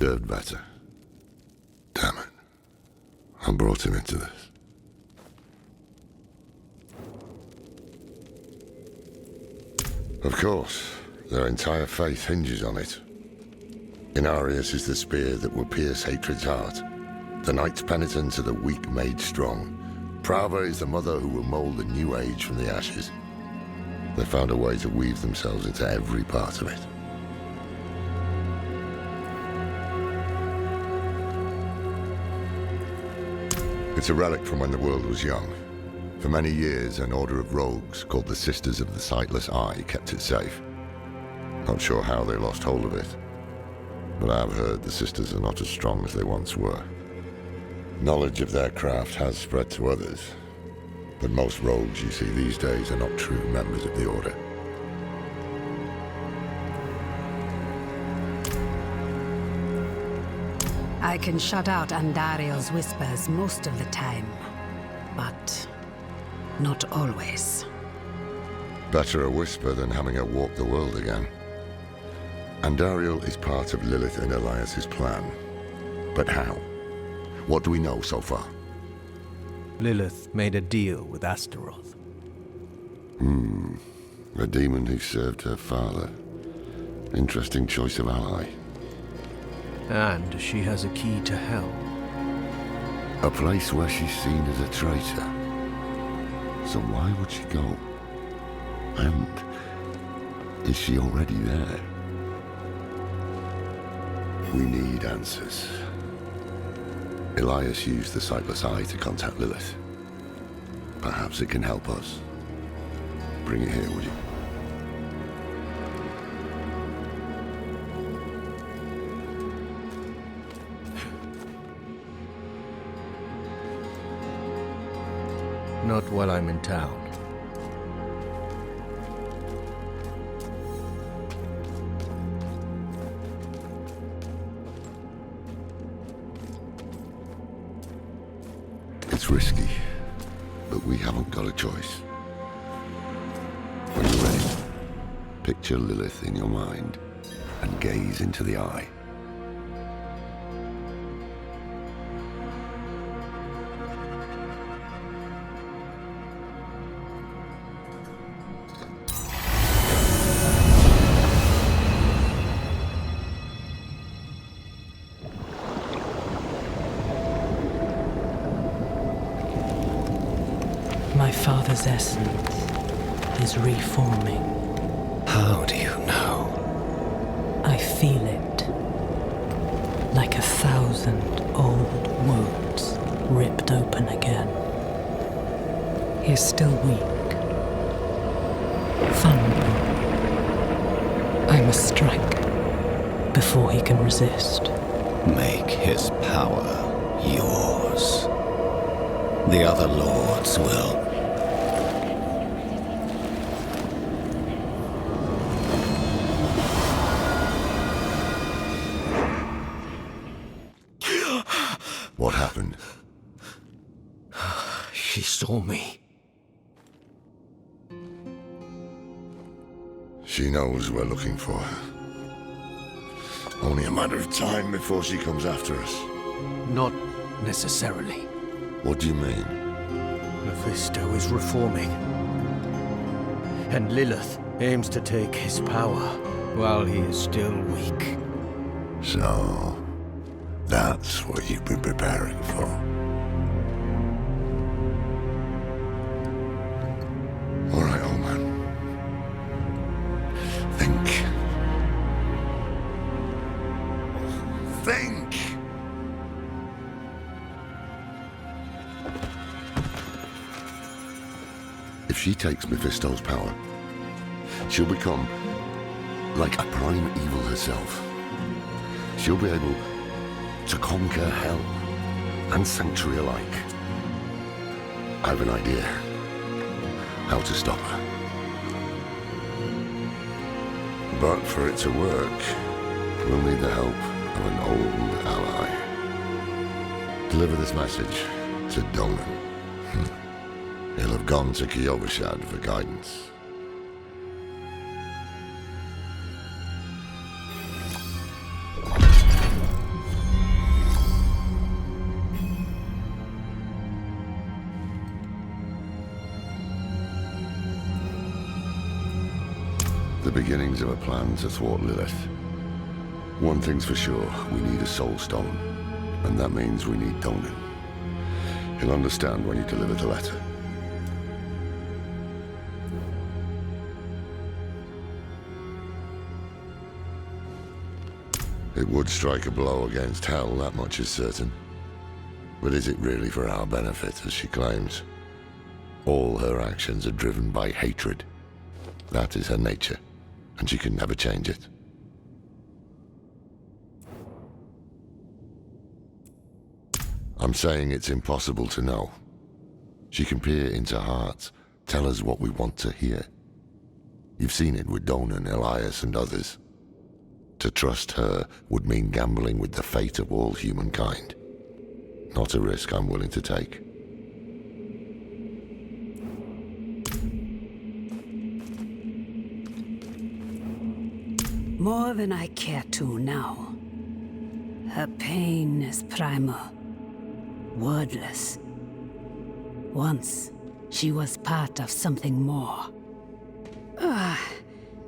deserved better. Damn it. I brought him into this. Of course, their entire faith hinges on it. Inarius is the spear that will pierce hatred's heart. The knight's penitence are the weak made strong. Prava is the mother who will mold a new age from the ashes. They found a way to weave themselves into every part of it. It's a relic from when the world was young. For many years, an order of rogues called the Sisters of the Sightless Eye kept it safe. Not sure how they lost hold of it, but I've heard the Sisters are not as strong as they once were. Knowledge of their craft has spread to others, but most rogues you see these days are not true members of the Order. I can shut out Andario's whispers most of the time, but not always. Better a whisper than having her walk the world again. Andariel is part of Lilith and Elias's plan. But how? What do we know so far? Lilith made a deal with Astaroth. A demon who served her father. Interesting choice of ally. And she has a key to hell. A place where she's seen as a traitor. So why would she go? And is she already there? We need answers. Elias used the Sightless Eye to contact Lilith. Perhaps it can help us. Bring it here, would you? Not while I'm in town. It's risky, but we haven't got a choice. When you're ready, picture Lilith in your mind and gaze into the eye. My father's essence is reforming. How do you know? I feel it. Like 1,000 old wounds ripped open again. He is still weak. Vulnerable. I must strike before he can resist. Make his power yours. The other lords will. What happened? She saw me. She knows we're looking for her. Only a matter of time before she comes after us. Not necessarily. What do you mean? Mephisto is reforming. And Lilith aims to take his power while he is still weak. So, that's what you've been preparing for. All right, old man. Think. Think! If she takes Mephisto's power, she'll become like a prime evil herself. She'll be able to conquer hell and sanctuary alike. I have an idea how to stop her. But for it to work, we'll need the help of an old ally. Deliver this message to Donan. He'll have gone to Kyovashad for guidance. The beginnings of a plan to thwart Lilith. One thing's for sure, we need a soul stone. And that means we need Donan. He'll understand when you deliver the letter. It would strike a blow against Hell, that much is certain. But is it really for our benefit, as she claims? All her actions are driven by hatred. That is her nature, and she can never change it. I'm saying it's impossible to know. She can peer into hearts, tell us what we want to hear. You've seen it with Donan, Elias, and others. To trust her would mean gambling with the fate of all humankind. Not a risk I'm willing to take. More than I care to now. Her pain is primal, wordless. Once, she was part of something more.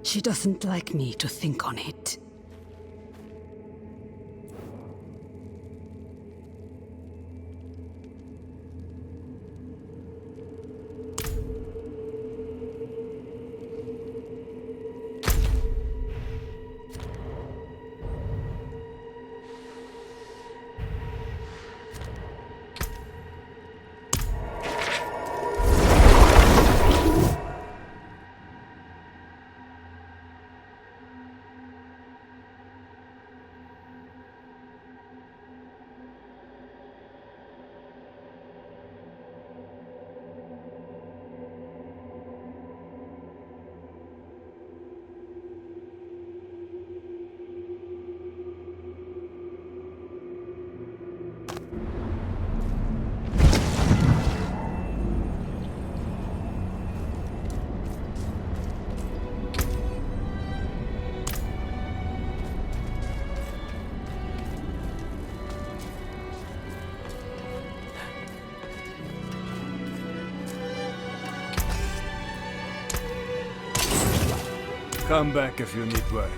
She doesn't like me to think on it. Come back if you need work.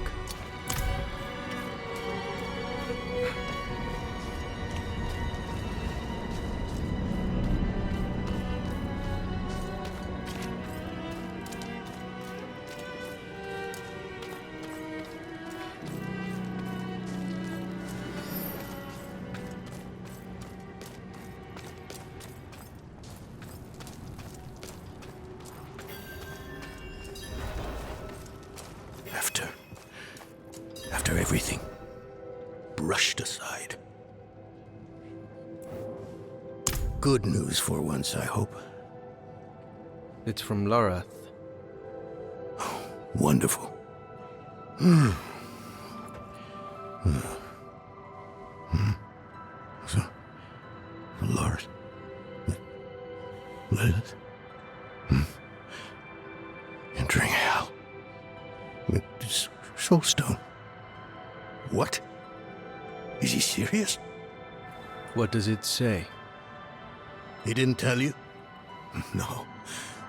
After everything brushed aside. Good news for once, I hope. It's from Lorath. Wonderful. So, Lorath. Lilith. Entering hell. With this soulstone. What? Is he serious? What does it say? He didn't tell you? No,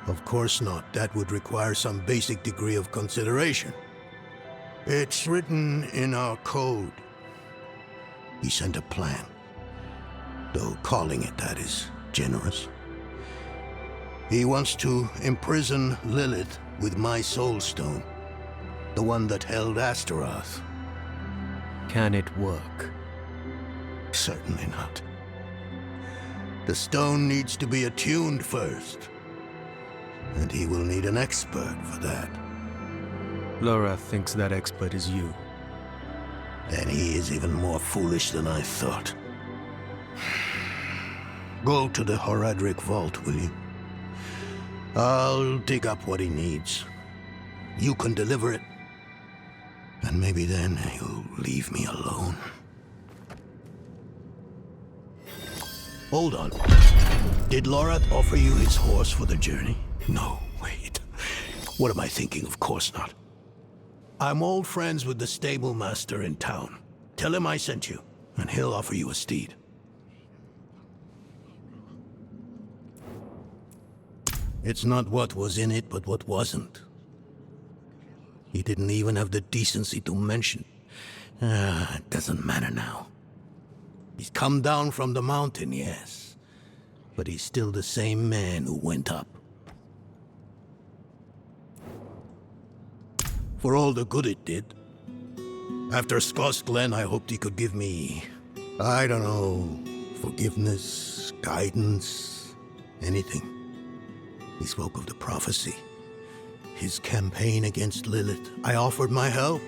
of course not. That would require some basic degree of consideration. It's written in our code. He sent a plan. Though calling it that is generous. He wants to imprison Lilith with my soulstone. The one that held Astaroth. Can it work? Certainly not. The stone needs to be attuned first. And he will need an expert for that. Lorath thinks that expert is you. Then he is even more foolish than I thought. Go to the Horadric vault, will you? I'll dig up what he needs. You can deliver it. And maybe then you'll leave me alone. Hold on. Did Lorath offer you his horse for the journey? No, wait. What am I thinking? Of course not. I'm old friends with the stable master in town. Tell him I sent you, and he'll offer you a steed. It's not what was in it, but what wasn't. He didn't even have the decency to mention. It doesn't matter now. He's come down from the mountain, yes. But he's still the same man who went up. For all the good it did. After Scott's Glen, I hoped he could give me, I don't know, forgiveness, guidance, anything. He spoke of the prophecy, his campaign against Lilith. I offered my help,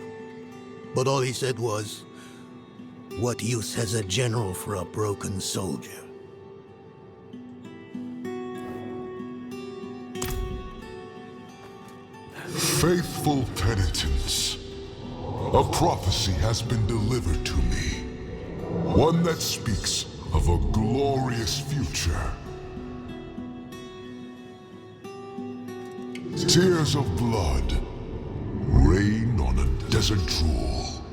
but all he said was, "What use has a general for a broken soldier?" Faithful penitents, a prophecy has been delivered to me. One that speaks of a glorious future. Tears of blood rain on a desert drool,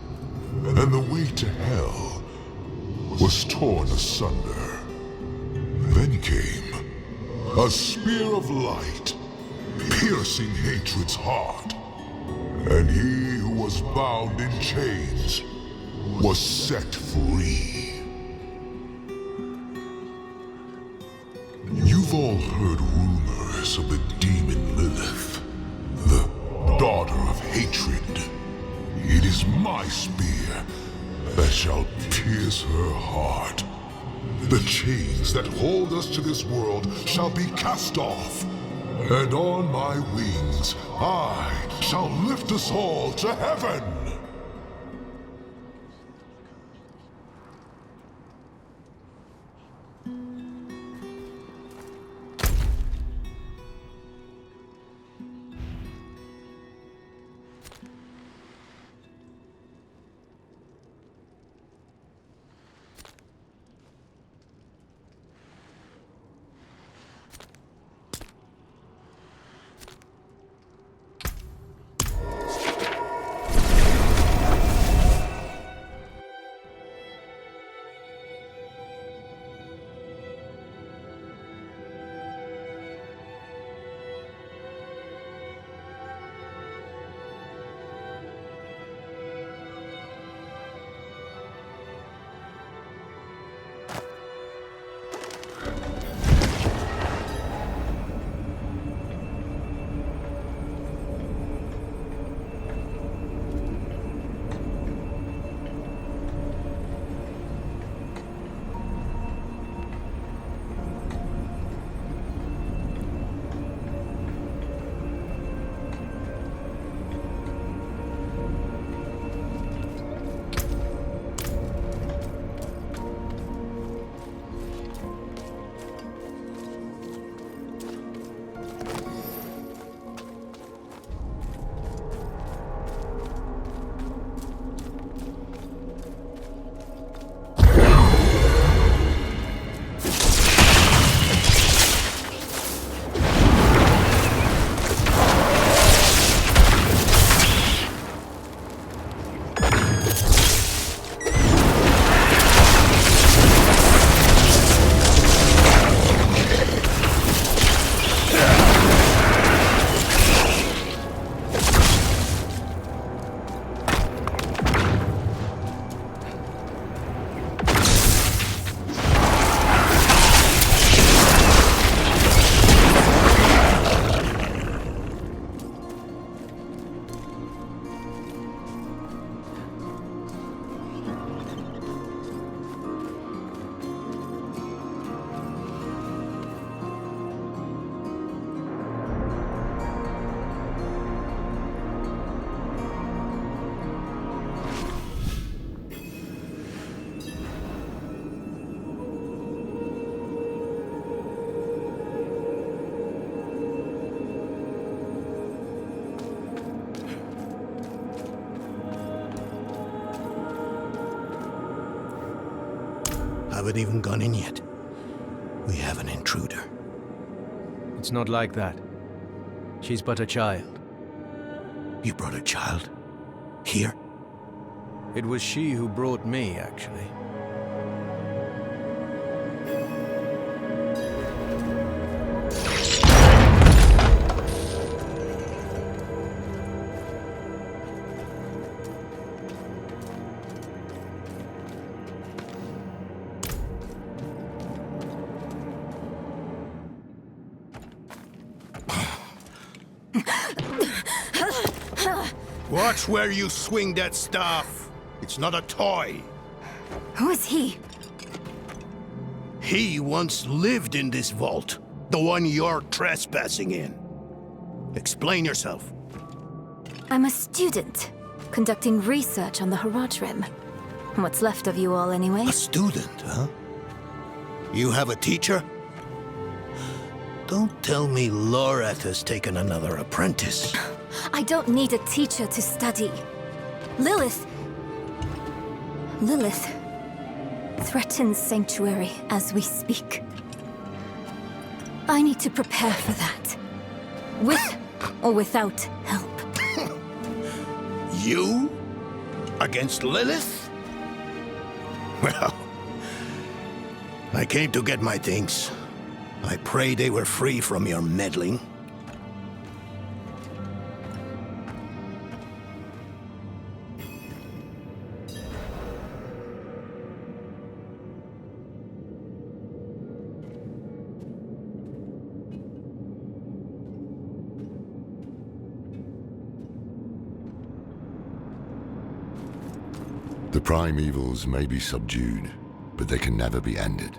and the way to hell was torn asunder. Then came a spear of light, piercing hatred's heart, and he who was bound in chains was set free. You've all heard rumors of the demon Lilith, the daughter of hatred. It is my spear that shall pierce her heart. The chains that hold us to this world shall be cast off, and on my wings I shall lift us all to heaven! Haven't even gone in yet. We have an intruder. It's not like that. She's but a child. You brought a child? Here? It was she who brought me, actually. Watch where you swing that staff. It's not a toy. Who is he? He once lived in this vault. The one you're trespassing in. Explain yourself. I'm a student, conducting research on the Haraj Rim. What's left of you all, anyway? A student, huh? You have a teacher? Don't tell me Lorath has taken another apprentice. I don't need a teacher to study. Lilith threatens Sanctuary as we speak. I need to prepare for that. With or without help. You? Against Lilith? Well, I came to get my things. I pray they were free from your meddling. The primevals may be subdued, but they can never be ended.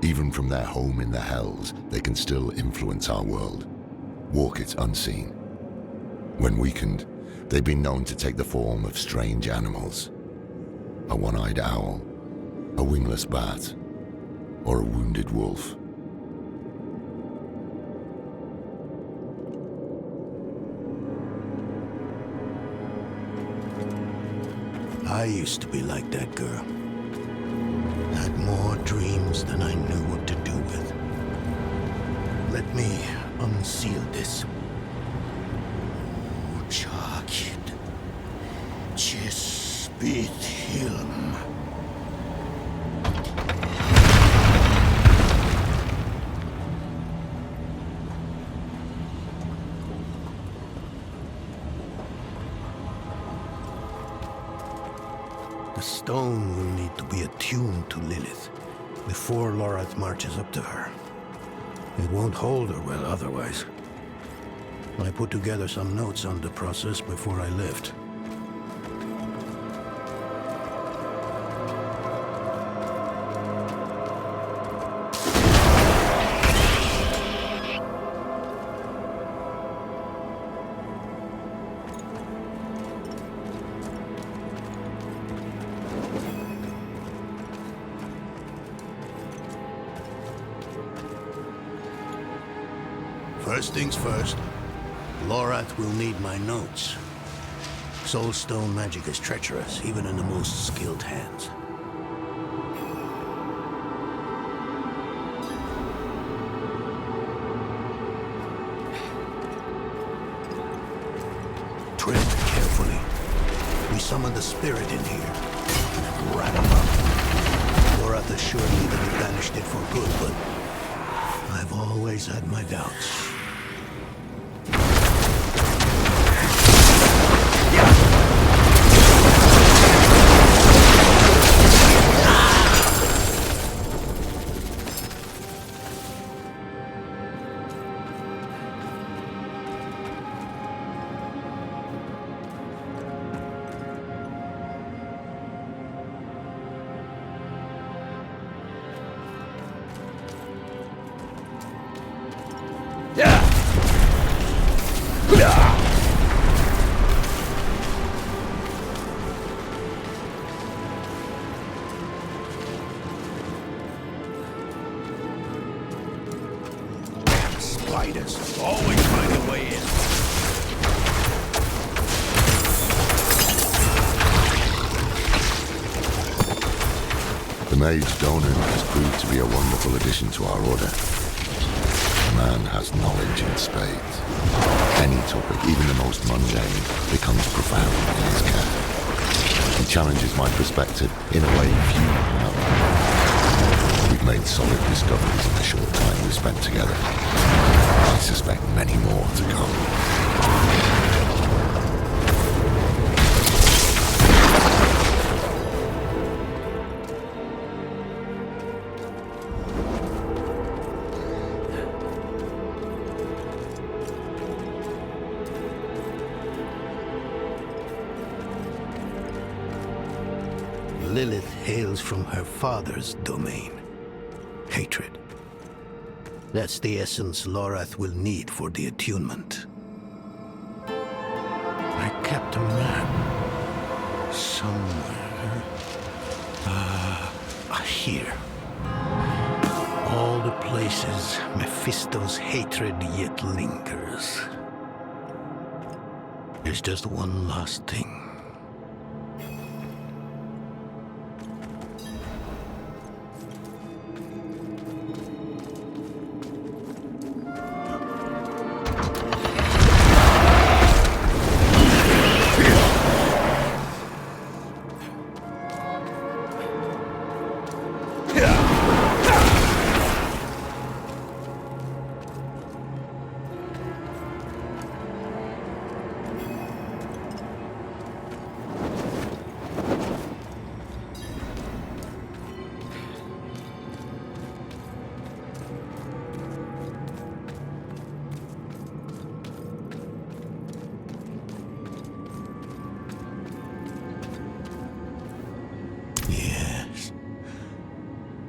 Even from their home in the Hells, they can still influence our world, walk it unseen. When weakened, they've been known to take the form of strange animals. A one-eyed owl, a wingless bat, or a wounded wolf. I used to be like that girl. Had more dreams than I knew what to do with. Let me unseal this. Uçakid. Cespit Hilm. The stone will need to be attuned to Lilith before Lorath marches up to her. It won't hold her well otherwise. I put together some notes on the process before I left. First things first, Lorath will need my notes. Soulstone magic is treacherous, even in the most skilled hands. Tread carefully. We summon the spirit in here, and wrap him up. Lorath assured me that he banished it for good, but I've always had my doubts. Spiders always find a way in. The mage Donan has proved to be a wonderful addition to our order. The man has knowledge in spades. Any topic, even the most mundane, becomes profound in his care. He challenges my perspective in a way few have. We've made solid discoveries in the short time we've spent together. I suspect many more to come. Lilith hails from her father's domain. Hatred. That's the essence Lorath will need for the attunement. I kept a map somewhere. Here. All the places Mephisto's hatred yet lingers. There's just one last thing.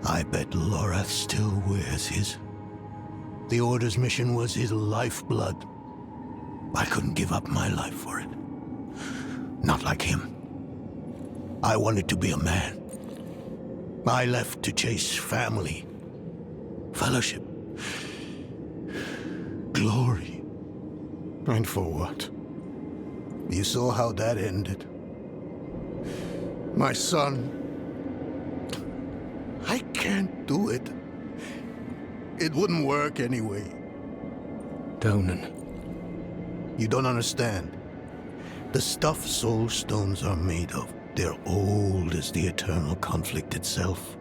I bet Lorath still wears his. The Order's mission was his lifeblood. I couldn't give up my life for it. Not like him. I wanted to be a man. I left to chase family, fellowship, glory. And for what? You saw how that ended. My son. I can't do it. It wouldn't work anyway. Donan. You don't understand. The stuff soul stones are made of, they're old as the eternal conflict itself.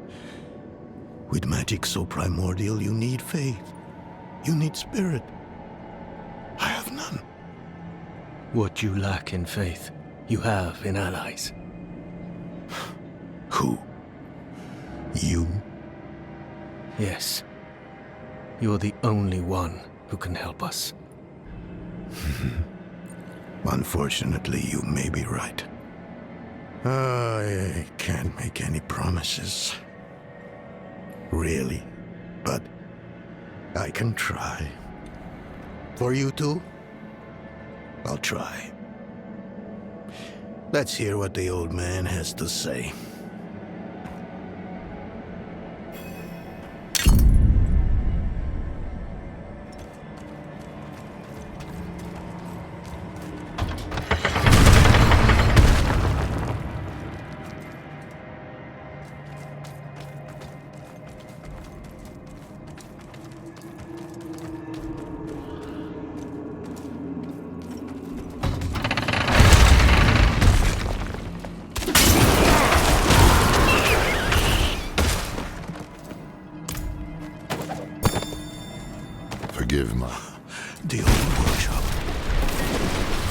With magic so primordial, you need faith. You need spirit. I have none. What you lack in faith, you have in allies. Who? You? Yes. You're the only one who can help us. Unfortunately, you may be right. I can't make any promises. Really. But I can try. For you two, I'll try. Let's hear what the old man has to say. Forgive me. The old workshop.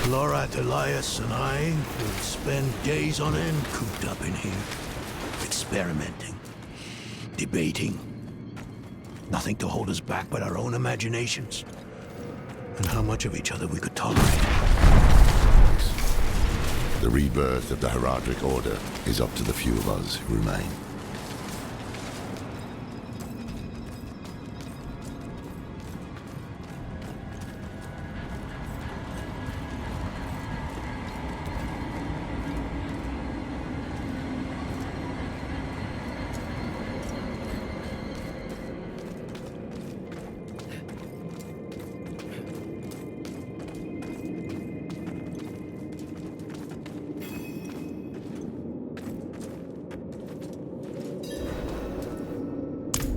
Lorath, Elias, and I will spend days on end cooped up in here. Experimenting. Debating. Nothing to hold us back but our own imaginations. And how much of each other we could tolerate. The rebirth of the Heraldric Order is up to the few of us who remain.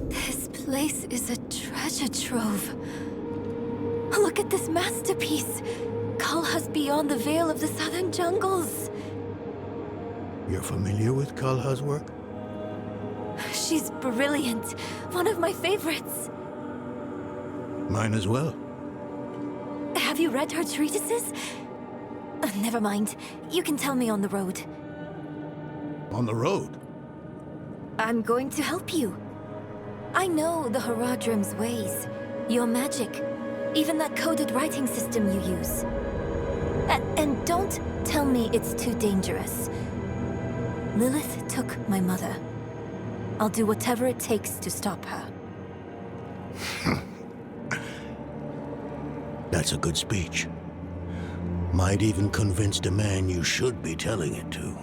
This place is a treasure trove. Look at this masterpiece. Kalha's beyond the veil of the southern jungles. You're familiar with Kalha's work? She's brilliant. One of my favorites. Mine as well. Have you read her treatises? Never mind. You can tell me on the road. On the road? I'm going to help you. I know the Haradrim's ways. Your magic. Even that coded writing system you use. And don't tell me it's too dangerous. Lilith took my mother. I'll do whatever it takes to stop her. That's a good speech. Might even convince the man you should be telling it to.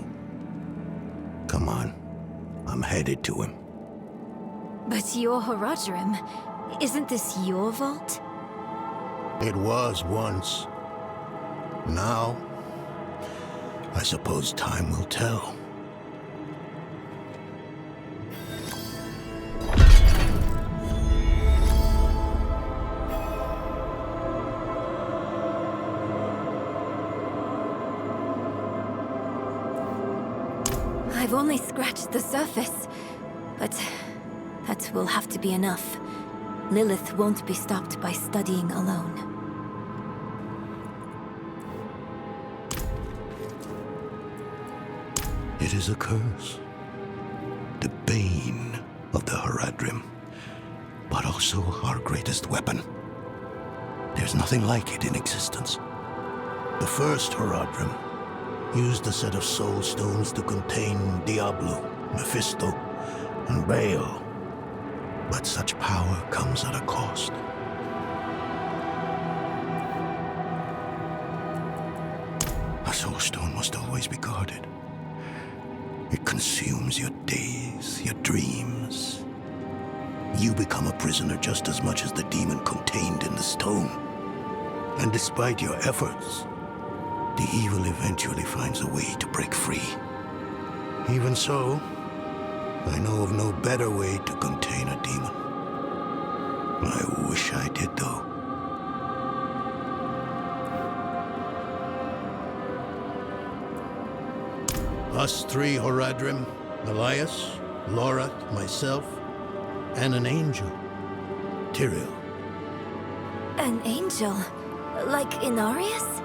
Come on. I'm headed to him. But your Horadrim, isn't this your vault? It was once. Now, I suppose time will tell. I've only scratched the surface, but that will have to be enough. Lilith won't be stopped by studying alone. It is a curse. The bane of the Horadrim, but also our greatest weapon. There's nothing like it in existence. The first Horadrim used a set of soul stones to contain Diablo, Mephisto, and Baal. But such power comes at a cost. A soul stone must always be guarded. It consumes your days, your dreams. You become a prisoner just as much as the demon contained in the stone. And despite your efforts, the evil eventually finds a way to break free. Even so, I know of no better way to contain a demon. I wish I did, though. Us three Horadrim, Elias, Lorath, myself, and an angel, Tyrael. An angel? Like Inarius?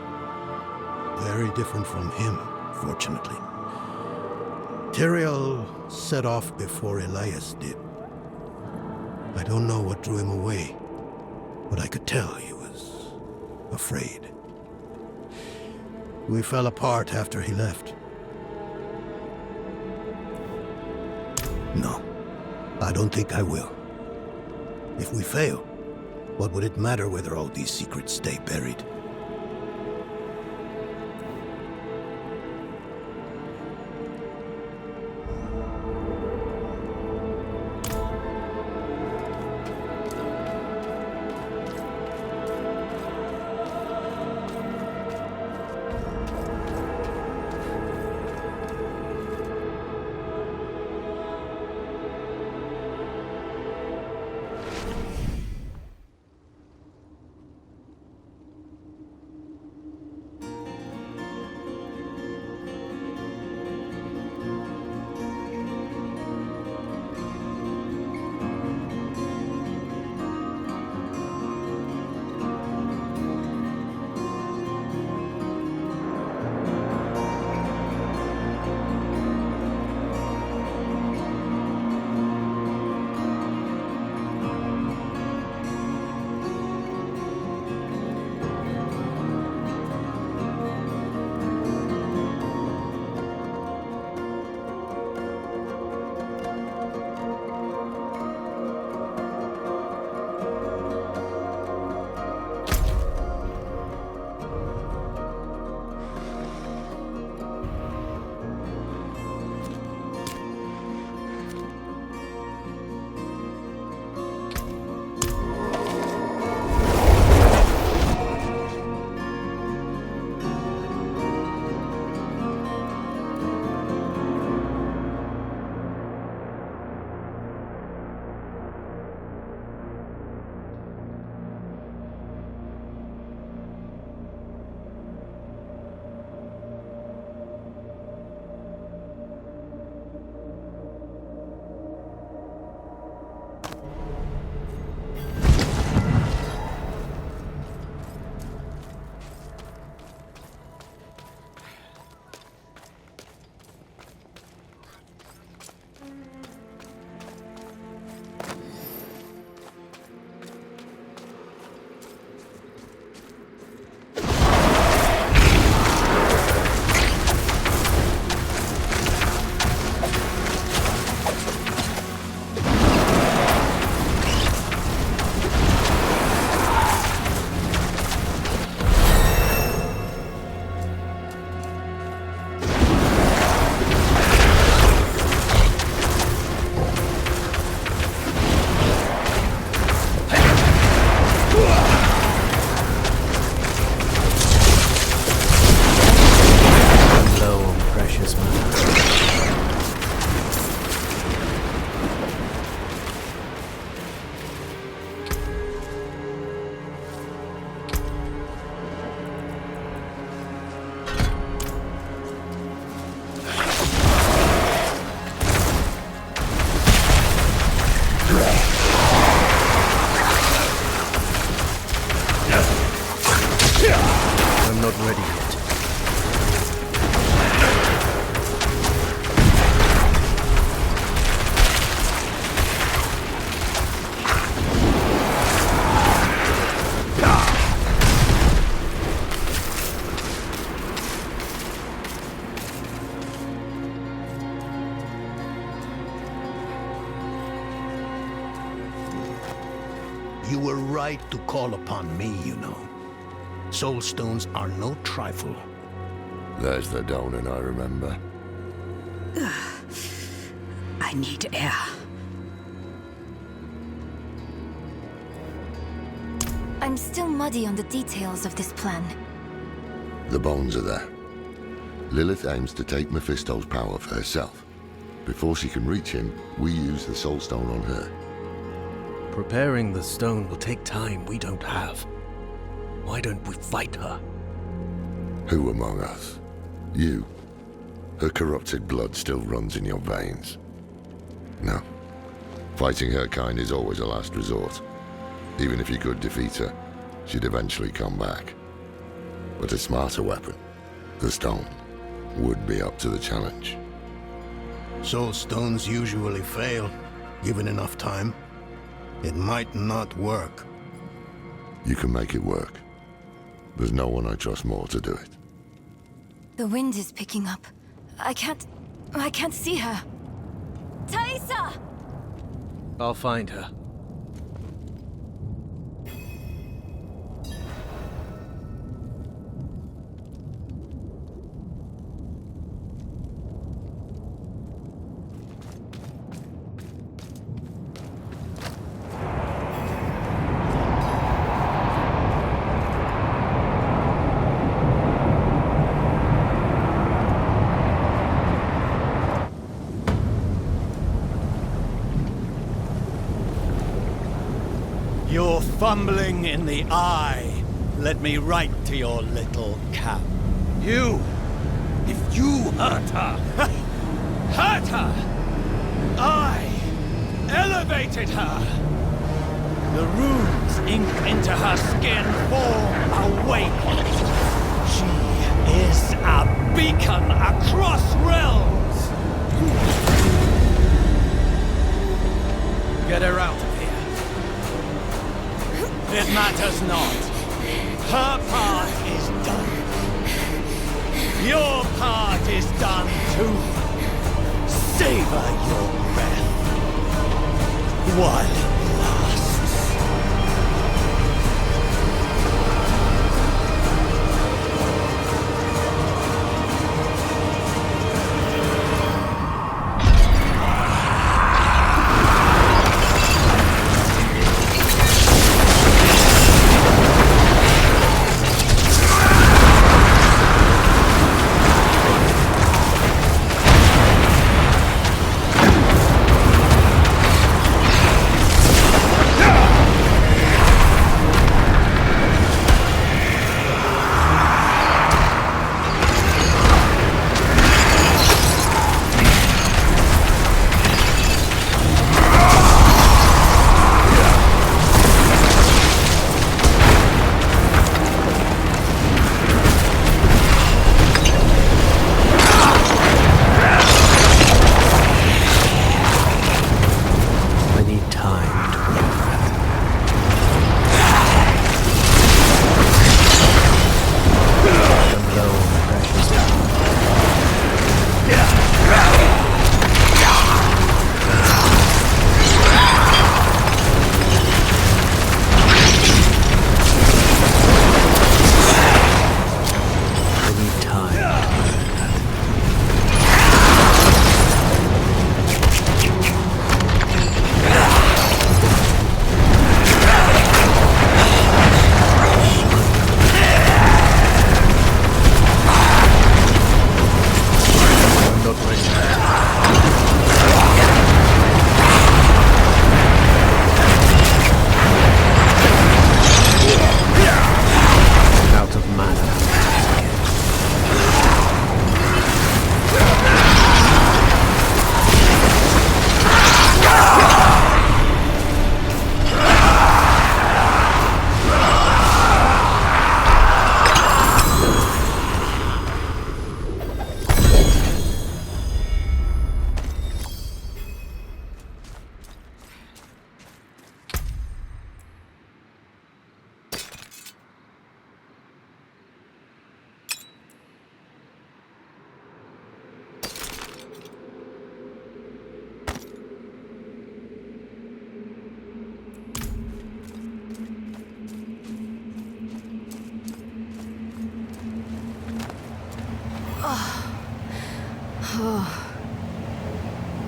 Very different from him, fortunately. Tyrael set off before Elias did. I don't know what drew him away, but I could tell he was afraid. We fell apart after he left. No, I don't think I will. If we fail, what would it matter whether all these secrets stay buried? You were right to call upon me, you know. Soul stones are no trifle. There's the Donan I remember. I need air. I'm still muddy on the details of this plan. The bones are there. Lilith aims to take Mephisto's power for herself. Before she can reach him, we use the Soul Stone on her. Preparing the stone will take time we don't have. Why don't we fight her? Who among us? You. Her corrupted blood still runs in your veins. No. Fighting her kind is always a last resort. Even if you could defeat her, she'd eventually come back. But a smarter weapon, the stone, would be up to the challenge. Soul stones usually fail, given enough time. It might not work. You can make it work. There's no one I trust more to do it. The wind is picking up. I can't see her. Taissa! I'll find her. Your fumbling in the eye led me right to your little camp. If you hurt her, hurt her! I elevated her! The runes ink into her skin form awake. She is a beacon across realms! Get her out of here. It matters not. Her part is done. Your part is done too. Savor your breath while it lasts.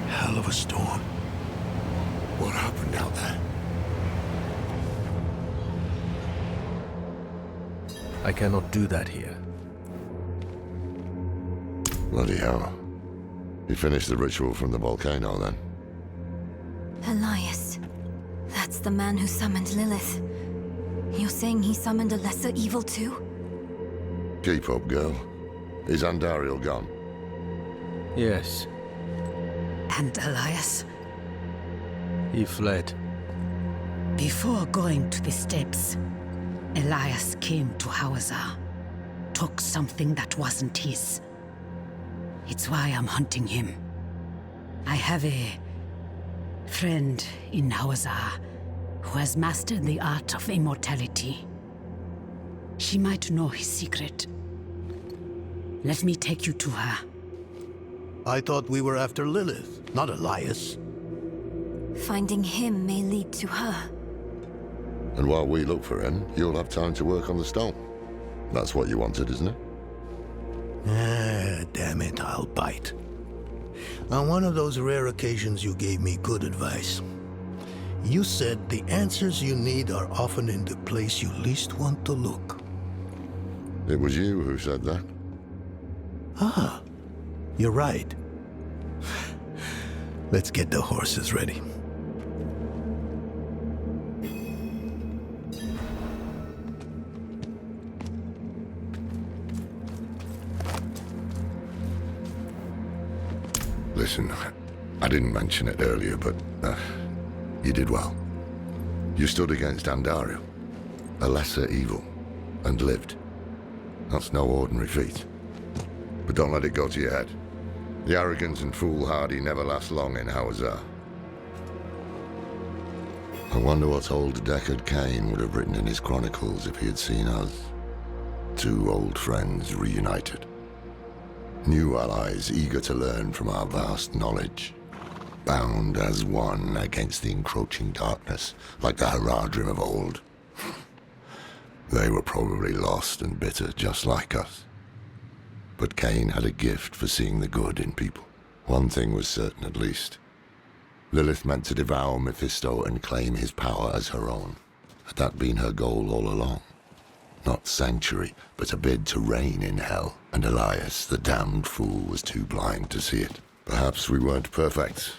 Hell of a storm. What happened out there? I cannot do that here. Bloody hell. You finished the ritual from the volcano, then? Elias. That's the man who summoned Lilith. You're saying he summoned a lesser evil too? Keep up, girl. Is Andariel gone? Yes, And Elias, he fled. before going to the steps, Elias came to Hawazar, took something that wasn't his. It's why I'm hunting him. I have a friend in Hawazar who has mastered the art of immortality. She might know his secret. Let me take you to her. I thought we were after Lilith, not Elias. Finding him may lead to her. And while we look for him, you'll have time to work on the stone. That's what you wanted, isn't it? Ah, damn it, I'll bite. On one of those rare occasions you gave me good advice. You said the answers you need are often in the place you least want to look. It was you who said that. Ah, you're right. Let's get the horses ready. Listen, I didn't mention it earlier, but you did well. You stood against Andariel, a lesser evil, and lived. That's no ordinary feat. But don't let it go to your head. The arrogance and foolhardy never last long in Hawazar. I wonder what old Deckard Cain would have written in his chronicles if he had seen us. Two old friends reunited. New allies eager to learn from our vast knowledge. Bound as one against the encroaching darkness, like the Haradrim of old. They were probably lost and bitter, just like us. But Cain had a gift for seeing the good in people. One thing was certain, at least. Lilith meant to devour Mephisto and claim his power as her own. Had that been her goal all along? Not sanctuary, but a bid to reign in hell. And Elias, the damned fool, was too blind to see it. Perhaps we weren't perfect,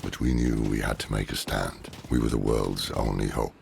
but we knew we had to make a stand. We were the world's only hope.